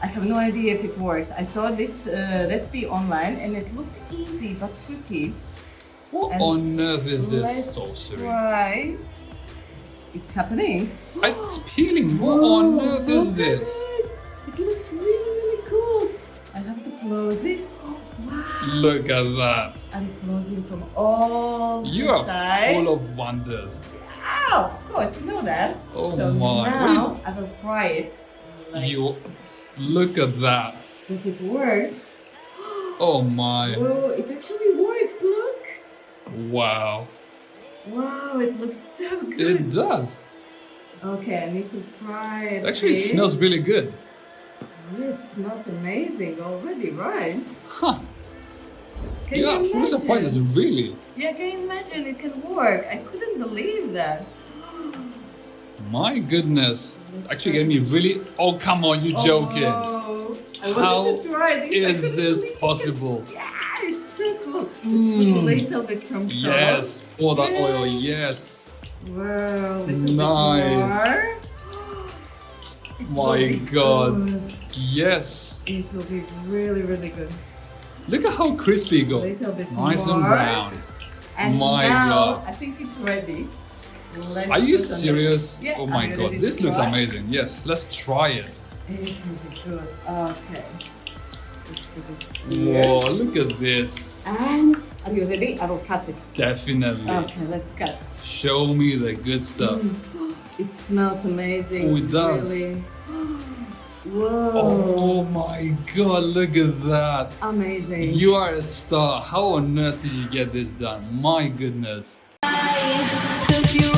I have no idea if it works. I saw this recipe online and it looked easy but tricky. What And on earth is this let's sorcery? try. It's happening. It's peeling. What on earth is Look at this? it. It looks really, really cool. I have to close it. Wow. Look at that. I'm closing from all You are sides. full of wonders. Yeah, of course, you know that. Oh so my. now I will fry it. Like, You look at that. does it work? Oh my. Oh, it actually works. Look. Wow. Wow, it looks so good. It does. Okay, I need to fry it. Actually, it smells really good. Yeah, it smells amazing already, right? Huh. Can Yeah, you full imagine? surprises, really. Yeah, can you imagine it can work? I couldn't believe that. My goodness. Actually, get me really. Oh, come on, you joking. Oh, I How wanted to try this. I is couldn't this believe it. possible? Yeah, it's so cool. Just put a little bit from top. Yes, pour that Yeah. oil, yes. Wow, little Nice. bit more. It will My be God. good. Yes. It will be really, really good. Look at how crispy it got. Little bit Nice and more. brown. And My now, God. I think it's ready. Let's Are you put on the- serious? Yeah, Oh are my you God, ready this to looks try? amazing. Yes, let's try it. It will be good. Okay. Let's put it here. Whoa, look at this. And are you ready? I will cut it. Definitely. Okay, let's cut. Show me the good stuff. It smells amazing. Oh, it does. Really. Whoa. Oh my God, look at that. Amazing. You are a star. How on earth did you get this done? My goodness. Took you